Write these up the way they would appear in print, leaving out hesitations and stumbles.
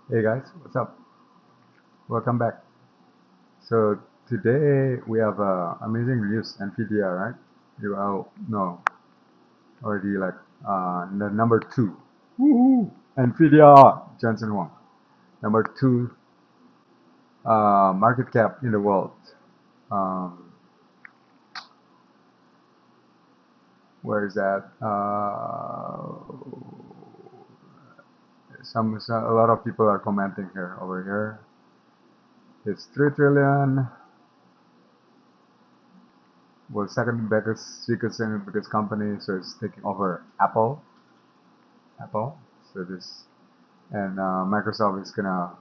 Hey guys, what's up? Welcome back. So today we have amazing news, NVDA, right? You all know already, like the number two. Woohoo! NVDA, Jensen Huang, number two market cap in the world. Um, where is that? A lot of people are commenting here. Over here, it's 3 trillion. Well, second biggest company, so it's taking over Apple. So this and Microsoft is gonna,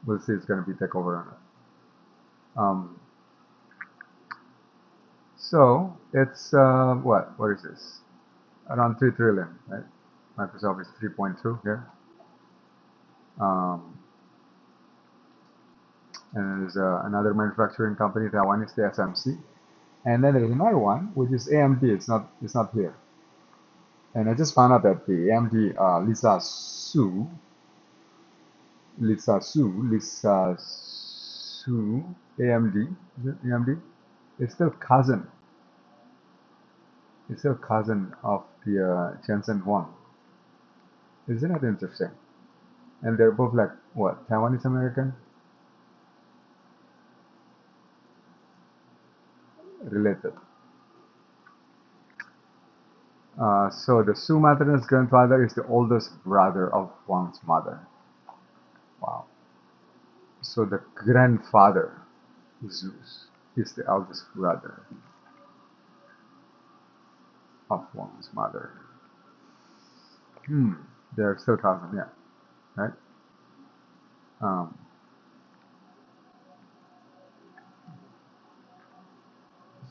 we'll see, it's gonna be take over on it. So it's what is this? Around 3 trillion, right? Microsoft is 3.2 here. Um, and there's another manufacturing company, Taiwan is the SMC, and then there's another one which is AMD. It's not here. And I just found out that the AMD Lisa Su, AMD, is it AMD? It's still cousin. It's still cousin of the Jensen Huang. Isn't that interesting? And they're both like what, Taiwanese American related. So the Su maternal grandfather is the oldest brother of Huang's mother. Wow. So the grandfather, Zeus, is the eldest brother of Huang's mother. Hmm. They're still cousins, yeah, right? Um,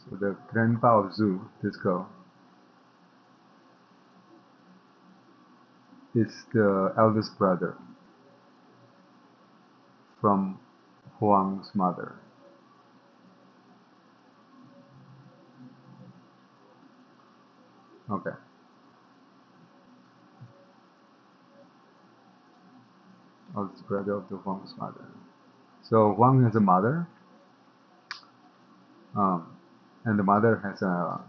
so the grandpa of Zhu, this girl, is the eldest brother from Huang's mother. Okay. Eldest brother of the Huang's mother. So Huang has a mother, um, and the mother has a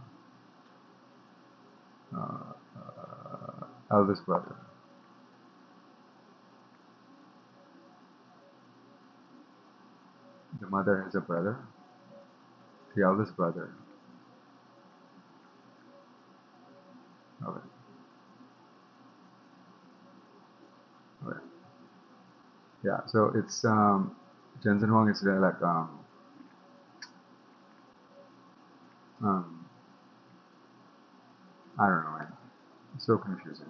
eldest brother. The mother has a brother, the eldest brother. Okay. Okay. Yeah. So it's Jensen Huang is like um, I don't know, man. It's so confusing.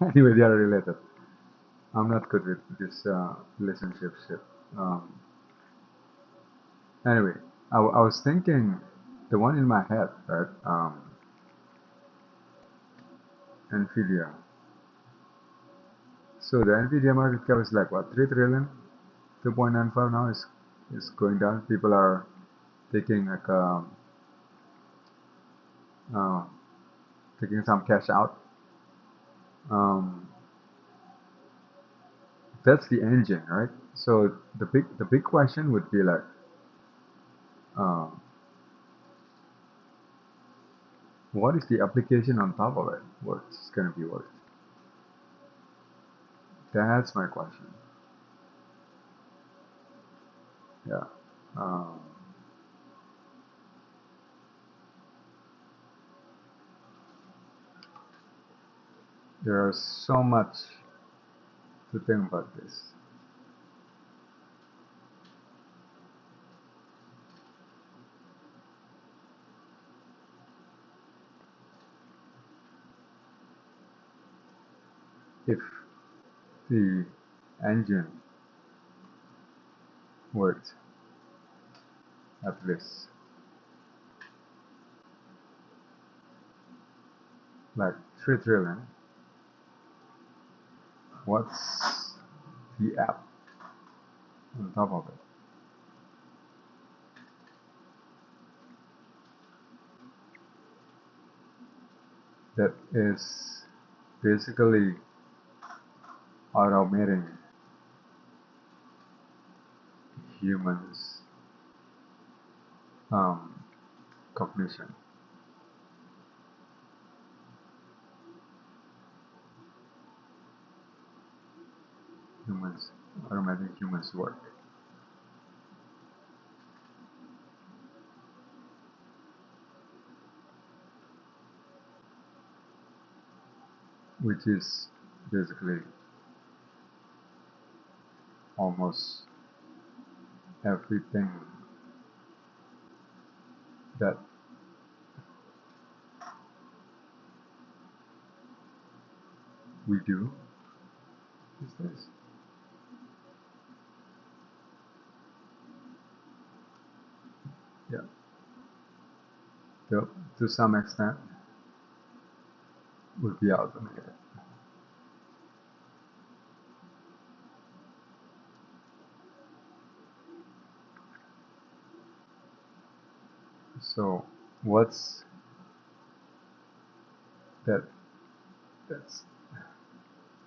Anyway, they are related. I'm not good with this relationship shit. Um, anyway, I was thinking the one in my head, right? Nvidia. So the Nvidia market cap is like what, 3 trillion? 2.95 now is going down. People are taking like uh, taking some cash out. Um, that's the engine, right? So the big question would be like, um, what is the application on top of it? What's going to be worth? That's my question. Yeah. Um, there is so much to think about this. If the engine worked at this, like 3 trillion, what's the app on top of it? That is basically automating humans' um, cognition, humans automating humans' work, which is basically almost everything that we do these days. Yeah, to, to some extent, would be automated. So, what's that that's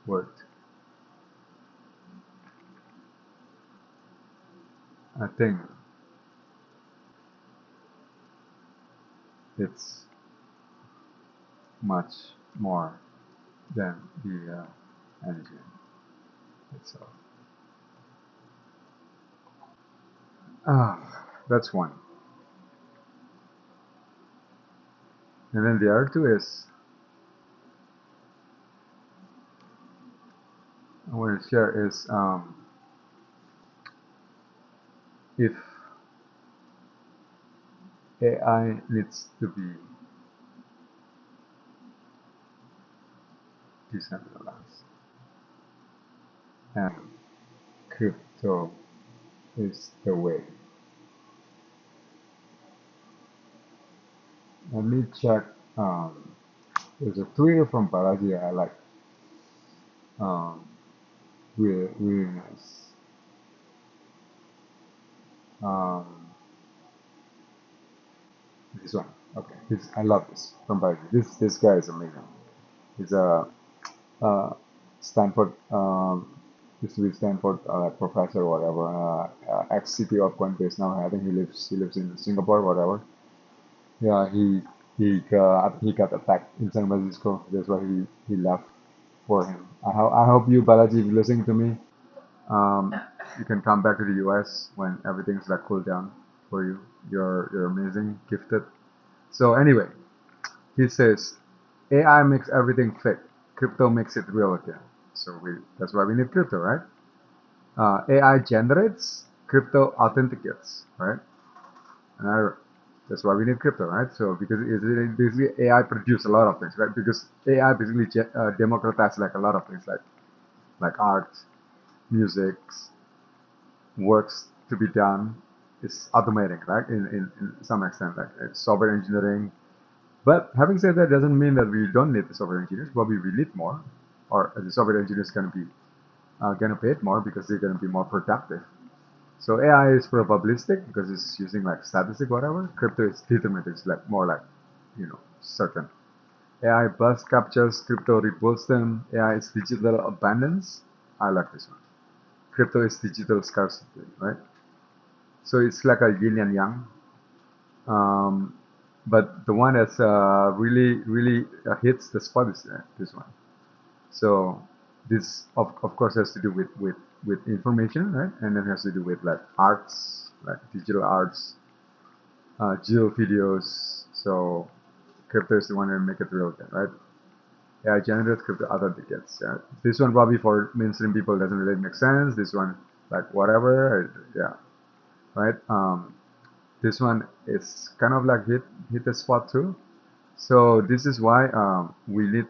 worked? I think it's much more than the engine itself. Ah, that's one. And then the other two is I want to share is if AI needs to be decentralized and crypto is the way. Let me check. There's a Twitter from Balaji I like. Um, really nice. Um, this one. Okay. I love this from Balaji. This guy is amazing. He's a Stanford, used to be Stanford professor or whatever, ex CTO of Coinbase now. I think he lives in Singapore, whatever. Yeah, I think he got attacked in San Francisco. That's why he left for him. I hope you, Balaji, if you're listening to me, um, you can come back to the US when everything's like cooled down for you. You're amazing, gifted. So anyway, he says AI makes everything fake. Crypto makes it real again. So that's why we need crypto, right? AI generates, crypto authenticates, right? And that's why we need crypto, right? So because basically AI produce a lot of things, right? Because AI basically democratize like a lot of things, like art, music, works to be done is automating, right? In some extent, like software engineering. But having said that, doesn't mean that we don't need the software engineers. Probably we need more, or the software engineers going to be gonna pay it more because they're gonna be more productive. So AI is probabilistic because it's using like statistic whatever. Crypto is determinate. It's like more like certain. AI bust captures, crypto rebuilds them. AI is digital abundance. I like this one. Crypto is digital scarcity, right? So it's like a yin and yang. Um, but the one that's really hits the spot is this one. So this of course has to do with information, right? And then has to do with like arts, like digital arts, digital videos. So crypto is the one that make it real again, right? AI generated crypto authenticates. Yeah. This one probably for mainstream people doesn't really make sense. This one like whatever, yeah, right? This one is kind of like hit the spot too. So this is why we need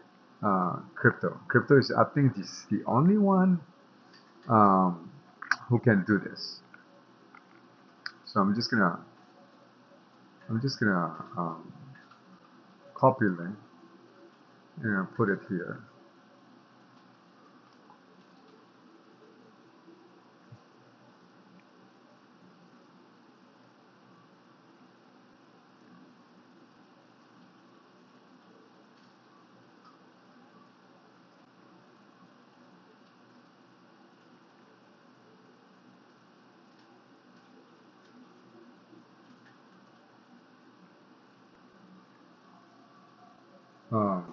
crypto. Crypto is, I think, this the only one um, who can do this. So I'm just gonna copy link and put it here. Um,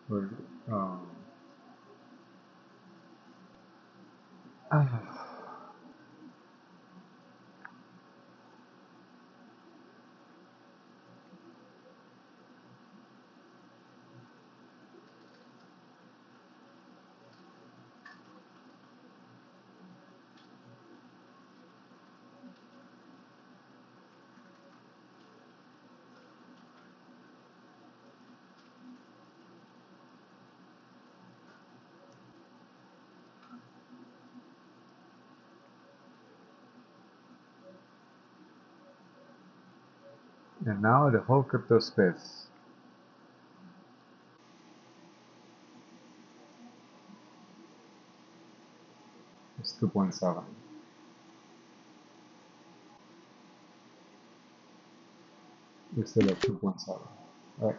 but, um, and now the whole crypto space is 2.7. We're still at 2.7, right?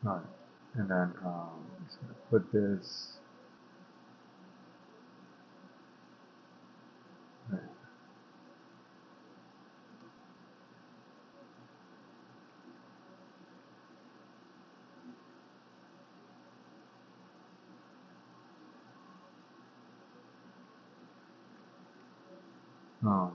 All right. And then just gonna put this. Right. Um,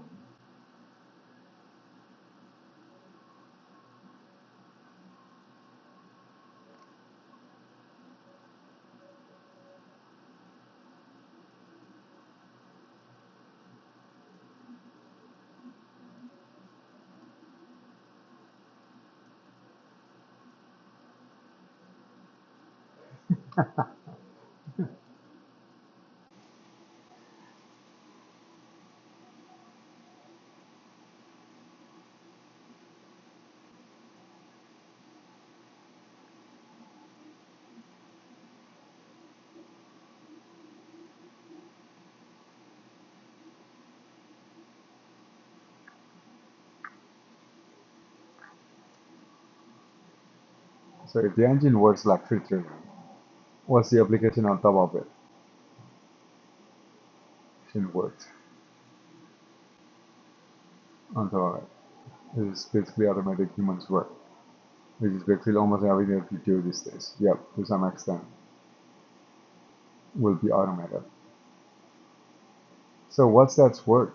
so if the engine works like 3 trillion, what's the application on top of it? Shouldn't work on top of it. It's basically automated humans work, which is basically almost everything that we do these days. Yep, to some extent, will be automated. So what's that work?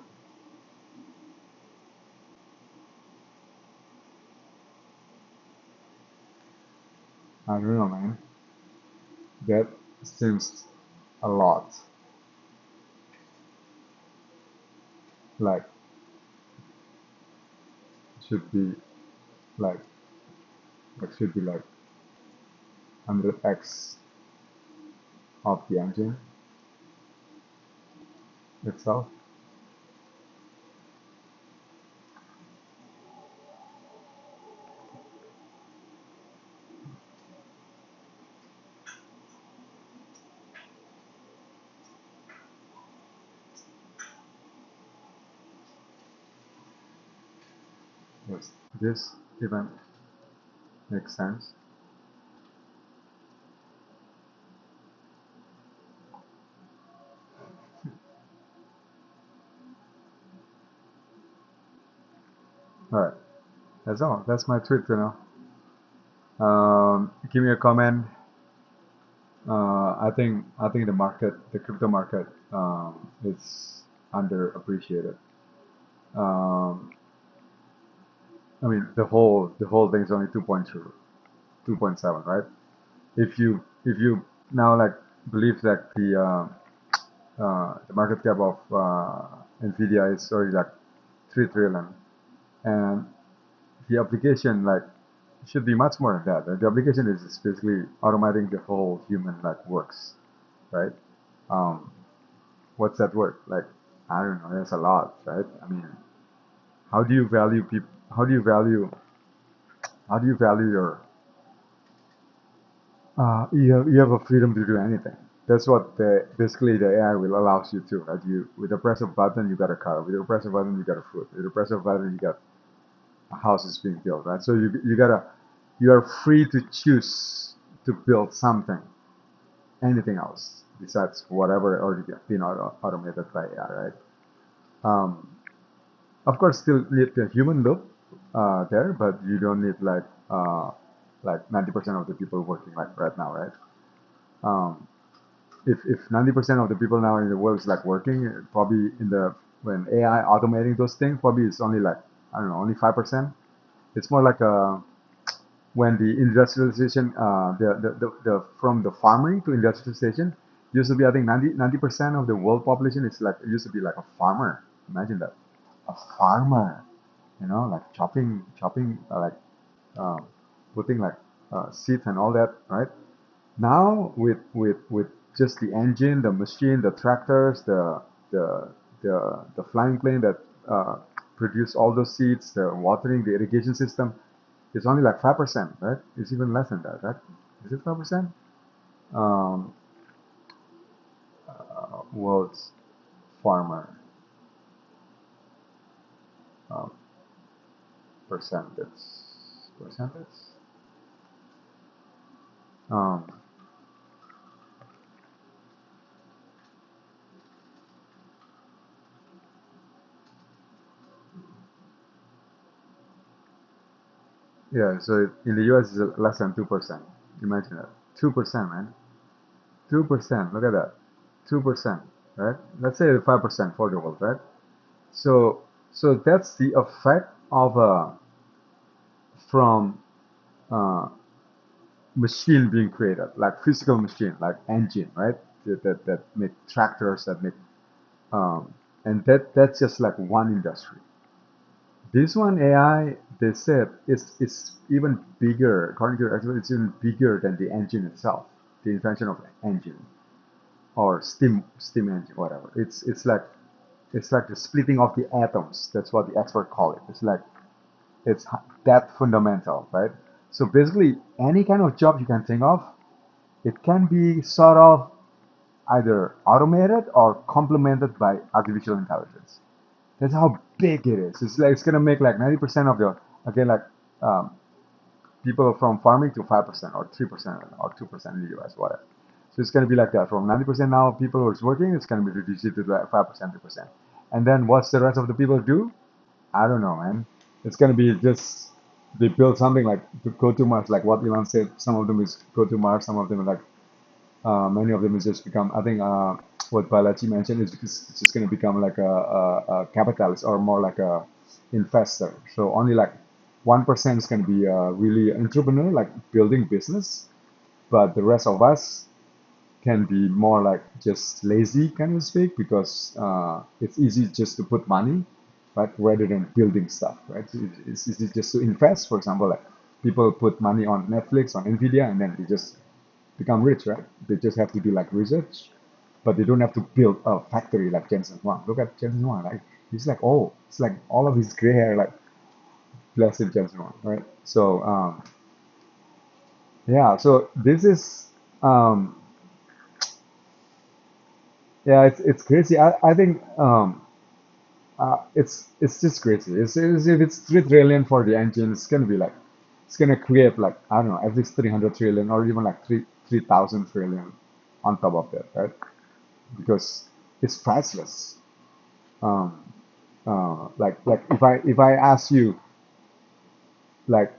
I don't know, man. That seems a lot. Like, should be like, should be like 100x of the engine itself. Yes, this even makes sense. All right, that's all. That's my tweet, give me a comment. I think the crypto market, is underappreciated. Um, I mean, the whole thing is only 2.2, 2.7, right? If you now like believe that the market cap of NVDA is already like 3 trillion, and the application like should be much more than that. The application is basically automating the whole human like works, right? Um, what's that work? Like, I don't know, there's a lot, right? I mean, How do you value people? How do you value your you have a freedom to do anything. That's what basically the AI will allows you to. Right? You with a press of button you got a car. With a press of button you got a food. With a press of button you got a house is being built. Right? So you are free to choose to build something, anything else besides whatever already been automated by AI. Right? Um, of course, still need the human loop there, but you don't need like 90% of the people working like right now, right? Um, if 90% of the people now in the world is like working, probably in the when AI automating those things, probably it's only like I don't know, only 5%. It's more like when the industrialization, the from the farming to industrialization used to be I think 90% of the world population is like it used to be like a farmer. Imagine that, a farmer, like chopping, um, putting like seeds and all that, right? Now with just the engine, the machine, the tractors, the the flying plane that produce all those seeds, the watering, the irrigation system, it's only like 5%, right? It's even less than that, right? Is it 5%? Um, world's farmer um, percentage percentage. Um, yeah, so in the US it's less than 2%. Imagine that, 2%, man. 2%. Look at that. 2%, right? Let's say 5% for the world, right? So, so that's the effect of from uh, machine being created, like physical machine, like engine, right? That make tractors, that make and that's just like one industry. This one AI, they said, is even bigger. According to the expert, it's even bigger than the engine itself, the invention of the engine or steam engine, whatever. It's like the splitting of the atoms. That's what the expert call it. It's that fundamental, right? So basically, any kind of job you can think of, it can be sort of either automated or complemented by artificial intelligence. That's how big it is. It's like it's gonna make like 90% of the again like um, people from farming to 5% or 3% or 2% in the US, whatever. So it's going to be like that. From 90% now people who's working, it's going to be reduced to like 5%, 2%. And then what's the rest of the people do? I don't know, man. It's going to be just they build something like to go to Mars, like what Elon said. Some of them is go to Mars, some of them are like many of them is just become. I think what Balaji mentioned is it's just going to become like a capitalist or more like a investor. So only like 1% is going to be really entrepreneur, like building business, but the rest of us can be more like just lazy, kind of speak, because it's easy just to put money, right, rather than building stuff, right? It's easy just to invest. For example, like people put money on Netflix, on NVDA, and then they just become rich, right? They just have to do like research, but they don't have to build a factory like Jensen Huang. Look at Jensen Huang, like he's like oh, it's like all of his gray hair, like blessed Jensen Huang, right? So yeah, so this is um, yeah, it's crazy. I think it's just crazy. If it's 3 trillion for the engine, it's gonna be like it's gonna create like I don't know at least 300 trillion or even like 3,000 trillion on top of that, right? Because it's priceless. Um, like if I ask you like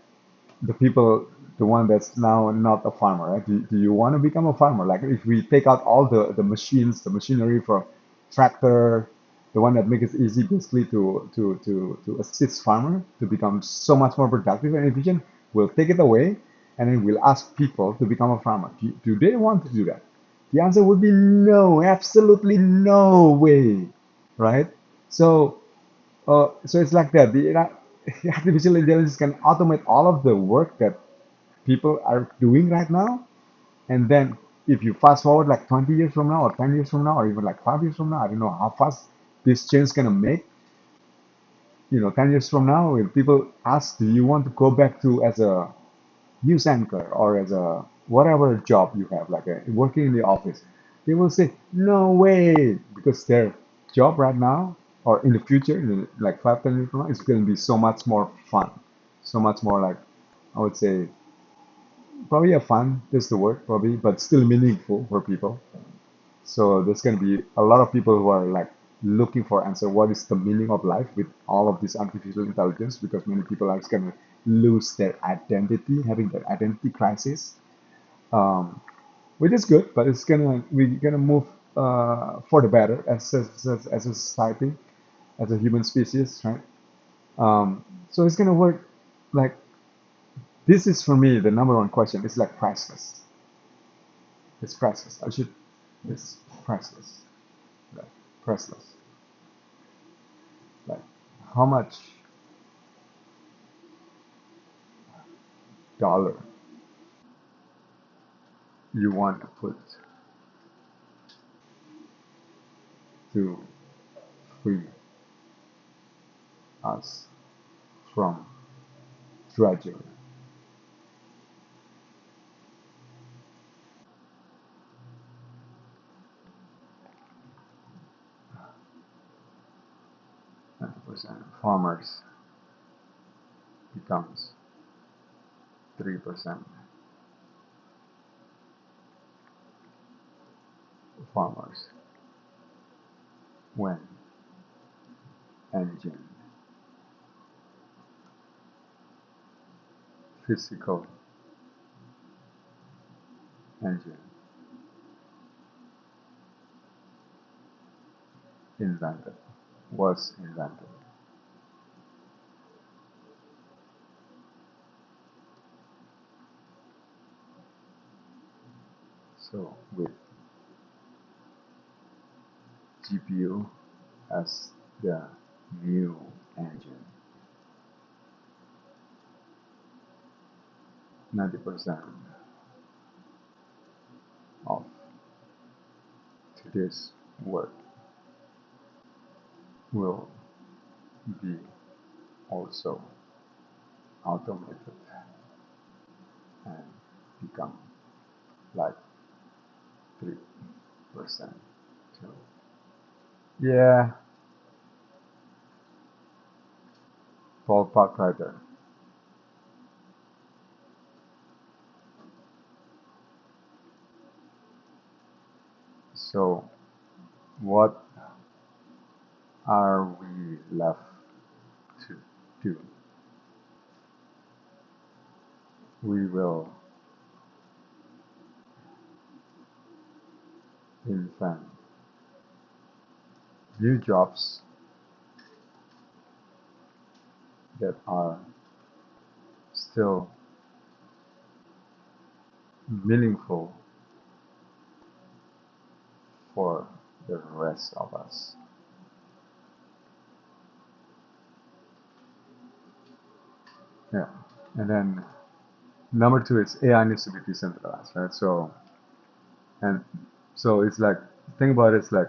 the people, the one that's now not a farmer, right? Do you want to become a farmer? Like if we take out all the machines, the machinery for tractor, the one that makes it easy basically to assist farmer to become so much more productive and efficient, we'll take it away and then we'll ask people to become a farmer. Do they want to do that? The answer would be no, absolutely no way, right? So so it's like that. Artificial intelligence can automate all of the work that people are doing right now. And then if you fast forward like 20 years from now or 10 years from now or even like 5 years from now, I don't know how fast this change is going to make. 10 years from now, if people ask, do you want to go back to as a news anchor or as a whatever job you have, like working in the office, they will say, no way, because their job right now or in the future, like 5, 10 years from now, it's going to be so much more fun, so much more like, I would say, probably a fun is the word, probably, but still meaningful for people. So there's going to be a lot of people who are like looking for answer. What is the meaning of life with all of this artificial intelligence? Because many people are going to lose their identity, having that identity crisis, um, which is good, but we're gonna move for the better as a society, as a human species, right? So it's gonna work. Like this is for me the number one question. It's like priceless. It's priceless. It's priceless. Like priceless. Like how much dollar you want to put to free us from drudgery. 90% farmers becomes 3% farmers when engine, physical engine invented, was invented. So with GPU as the new engine, 90% of today's work will be also automated and become like 3% too. Yeah, ballpark right there. So what are we left to do? We will invent new jobs that are still meaningful for the rest of us. Yeah. And then number two is AI needs to be decentralized, right? And so it's like, think about it, it's like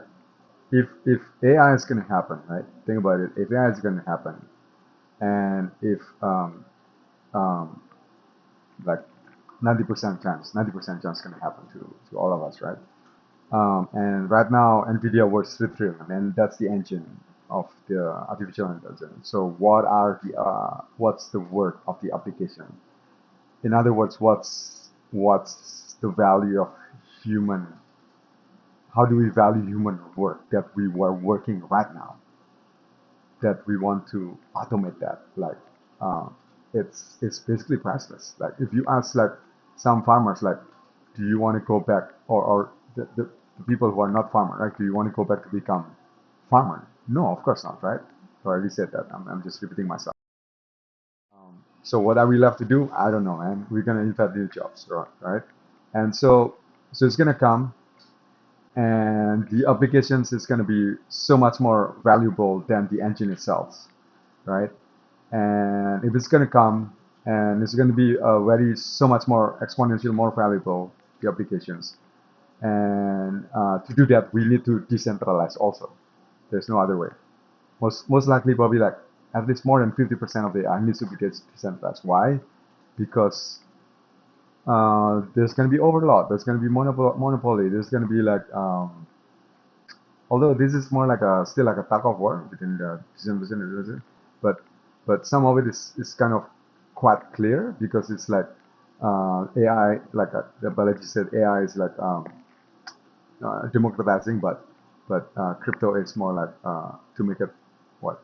if AI is gonna happen, right? Think about it, if AI is gonna happen and if um like 90% chance gonna happen to all of us, right? And right now, NVDA works 3 trillion, and that's the engine of the artificial intelligence. So, what's the worth of the application? In other words, what's the value of human? How do we value human work that we were working right now? That we want to automate that? Like, uh, it's basically priceless. Like, if you ask like some farmers, like, do you want to go back, or the people who are not farmer, right? Do you want to go back to become farmer? No, of course not, right? So I already said that. I'm just repeating myself. So what are we left to do? I don't know, man. We're gonna invent new jobs, right? And so it's gonna come, and the applications is gonna be so much more valuable than the engine itself, right? And if it's gonna come, and it's gonna be a very so much more exponential, more valuable the applications. And to do that, we need to decentralize also. There's no other way. Most likely, probably like at least more than 50% of the AI needs to be decentralized. Why? Because there's going to be overload. There's going to be monopoly. There's going to be like, although this is more like a still like a tug of war between the decentralization and decentralization, but some of it is kind of quite clear because it's like AI, like the biology said, AI is like democratizing, but crypto is more like to make it what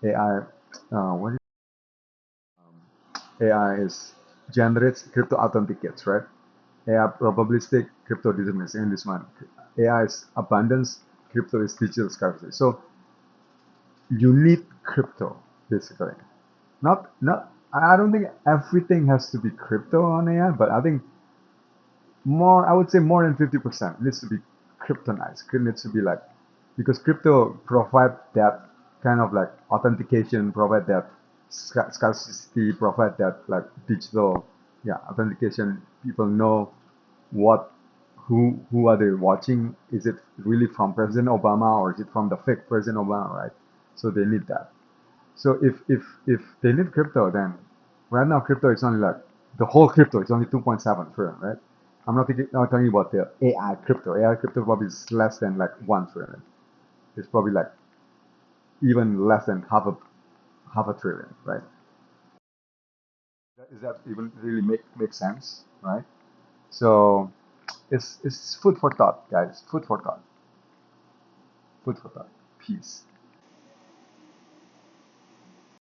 AI. What is AI is generates crypto authenticates, right? AI probabilistic, crypto deterministic, and this one. AI is abundance, crypto is digital scarcity. So you need crypto basically. Not. I don't think everything has to be crypto on AI, but I think more. I would say more than 50% needs to be kryptonized. It needs to be like because crypto provide that kind of like authentication, provide that scarcity, provide that like digital, yeah, authentication. People know what who are they watching? Is it really from President Obama or is it from the fake President Obama, right? So they need that. So if they need crypto, then right now crypto is only like the whole crypto is only 2.7 trillion, right? I'm not talking about the AI crypto. AI crypto probably is less than like 1 trillion. It's probably like even less than half a trillion, right? Is that even really make sense, right? So it's food for thought, guys. Food for thought. Food for thought. Peace.